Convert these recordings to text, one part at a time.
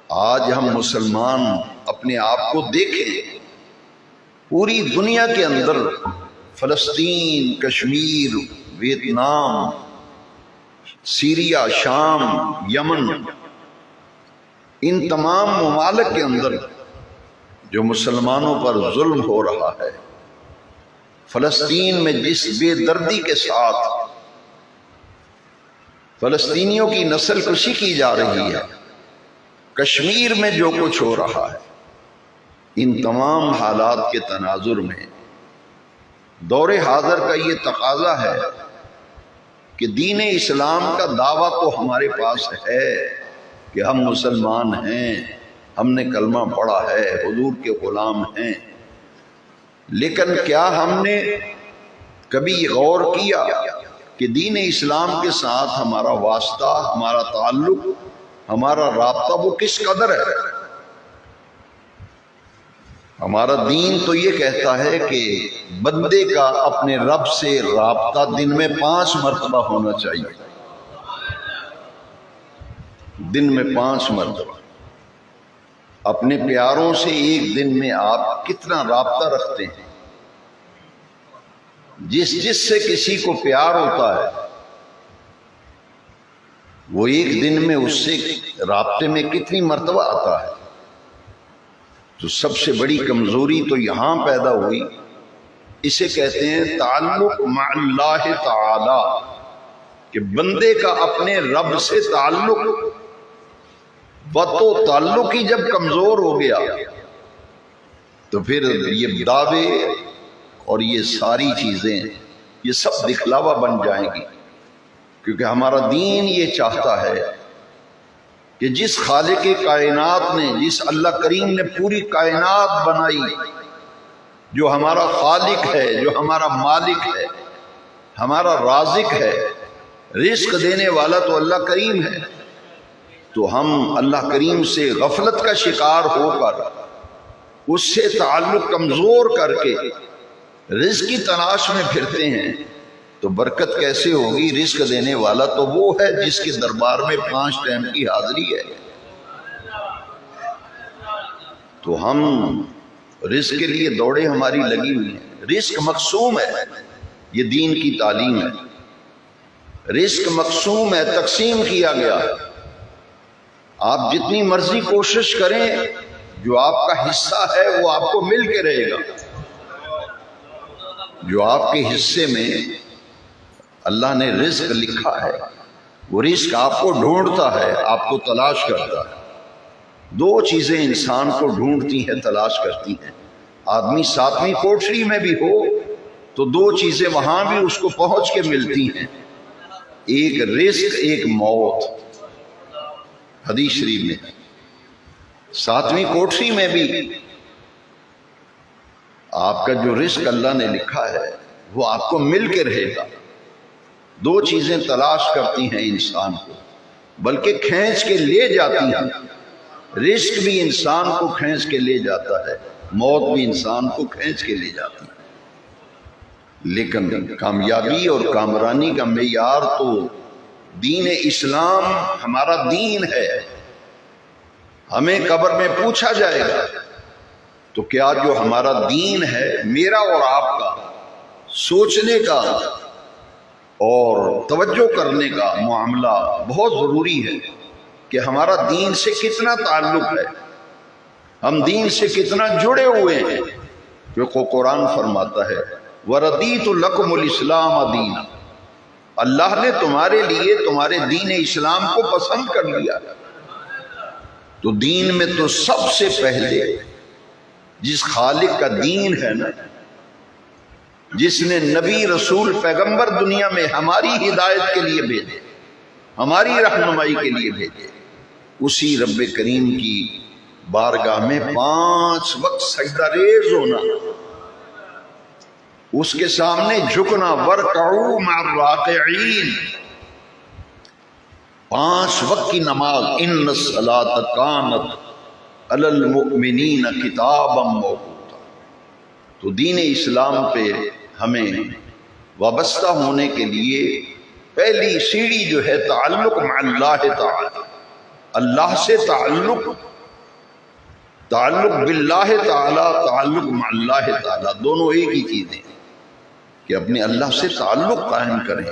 آج ہم مسلمان اپنے آپ کو دیکھیں، پوری دنیا کے اندر فلسطین، کشمیر، ویتنام، سیریا، شام، یمن، ان تمام ممالک کے اندر جو مسلمانوں پر ظلم ہو رہا ہے، فلسطین میں جس بے دردی کے ساتھ فلسطینیوں کی نسل کشی کی جا رہی ہے، کشمیر میں جو کچھ ہو رہا ہے، ان تمام حالات کے تناظر میں دور حاضر کا یہ تقاضا ہے کہ دین اسلام کا دعویٰ تو ہمارے پاس ہے کہ ہم مسلمان ہیں، ہم نے کلمہ پڑھا ہے، حضور کے غلام ہیں، لیکن کیا ہم نے کبھی غور کیا کہ دین اسلام کے ساتھ ہمارا واسطہ، ہمارا تعلق، ہمارا رابطہ وہ کس قدر ہے؟ ہمارا دین تو یہ کہتا ہے کہ بندے کا اپنے رب سے رابطہ دن میں 5 مرتبہ ہونا چاہیے، دن میں 5 مرتبہ۔ اپنے پیاروں سے ایک دن میں آپ کتنا رابطہ رکھتے ہیں؟ جس سے کسی کو پیار ہوتا ہے وہ ایک دن میں اس سے رابطے میں کتنی مرتبہ آتا ہے؟ تو سب سے بڑی کمزوری تو یہاں پیدا ہوئی، اسے کہتے ہیں تعلق مع اللہ تعالی، کہ بندے کا اپنے رب سے تعلق، تو تعلق ہی جب کمزور ہو گیا تو پھر یہ دعوے اور یہ ساری چیزیں یہ سب دکھلاوا بن جائیں گی، کیونکہ ہمارا دین یہ چاہتا ہے کہ جس خالق کائنات نے، جس اللہ کریم نے پوری کائنات بنائی، جو ہمارا خالق ہے، جو ہمارا مالک ہے، ہمارا رازق ہے، رزق دینے والا تو اللہ کریم ہے، تو ہم اللہ کریم سے غفلت کا شکار ہو کر، اس سے تعلق کمزور کر کے رزق کی تلاش میں پھرتے ہیں، تو برکت کیسے ہوگی؟ رزق دینے والا تو وہ ہے جس کے دربار میں 5 ٹائم کی حاضری ہے۔ تو ہم رزق کے لیے دوڑے ہماری لگی ہوئی ہیں۔ رزق مقسوم ہے، یہ دین کی تعلیم ہے۔ رزق مقسوم ہے، تقسیم کیا گیا۔ آپ جتنی مرضی کوشش کریں، جو آپ کا حصہ ہے وہ آپ کو مل کے رہے گا۔ جو آپ کے حصے میں اللہ نے رزق لکھا ہے، وہ رزق آپ کو ڈھونڈتا ہے، آپ کو تلاش کرتا ہے۔ 2 چیزیں انسان کو ڈھونڈتی ہیں، تلاش کرتی ہیں۔ آدمی 7ویں کوٹری میں بھی ہو تو 2 چیزیں وہاں بھی اس کو پہنچ کے ملتی ہیں، ایک رزق، ایک موت۔ حدیث شریف میں 7ویں کوٹری میں بھی آپ کا جو رزق اللہ نے لکھا ہے وہ آپ کو مل کے رہے گا۔ 2 چیزیں تلاش کرتی ہیں انسان کو، بلکہ کھینچ کے لے جاتی ہیں۔ رزق بھی انسان کو کھینچ کے لے جاتا ہے، موت بھی انسان کو کھینچ کے لے جاتی ہے۔ لیکن کامیابی اور کامرانی کا معیار تو دین اسلام ہمارا دین ہے۔ ہمیں قبر میں پوچھا جائے گا تو کیا جو ہمارا دین ہے، میرا اور آپ کا سوچنے کا اور توجہ کرنے کا معاملہ بہت ضروری ہے کہ ہمارا دین سے کتنا تعلق ہے، ہم دین سے کتنا جڑے ہوئے ہیں۔ جو قرآن فرماتا ہے وَرَضِيتُ لَكُمُ الْإِسْلَامَ دِينًا، اللہ نے تمہارے لیے تمہارے دین اسلام کو پسند کر لیا۔ تو دین میں تو سب سے پہلے جس خالق کا دین ہے نا، جس نے نبی، رسول، پیغمبر دنیا میں ہماری ہدایت کے لیے بھیجے، ہماری رہنمائی کے لیے بھیجے، اسی رب کریم کی بارگاہ میں 5 وقت سجدہ ریز ہونا، اس کے سامنے جھکنا، وَارْكَعُوا مَعَ الرَّاكِعِينَ، 5 وقت کی نماز، إِنَّ الصَّلَاةَ كَانَتْ عَلَى الْمُؤْمِنِينَ كِتَابًا مَوْقُوتًا۔ تو دین اسلام پہ ہمیں وابستہ ہونے کے لیے پہلی سیڑھی جو ہے تعلق مع اللہ تعالی، اللہ سے تعلق تعلق باللہ تعالی، تعلق مع اللہ تعالی، دونوں ایک ہی چیزیں کہ اپنے اللہ سے تعلق قائم کریں،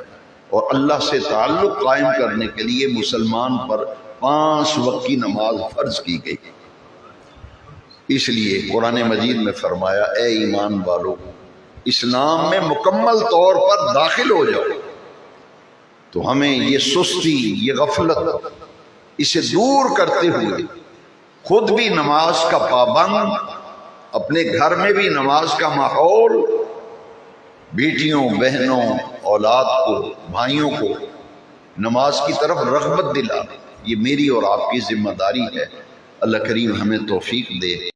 اور اللہ سے تعلق قائم کرنے کے لیے مسلمان پر 5 وقت کی نماز فرض کی گئی۔ اس لیے قرآن مجید میں فرمایا اے ایمان والو اسلام میں مکمل طور پر داخل ہو جاؤ۔ تو ہمیں یہ سستی، یہ غفلت، اسے دور کرتے ہوئے خود بھی نماز کا پابند، اپنے گھر میں بھی نماز کا ماحول، بیٹیوں بہنوں اولاد کو بھائیوں کو نماز کی طرف رغبت دلا، یہ میری اور آپ کی ذمہ داری ہے۔ اللہ کریم ہمیں توفیق دے۔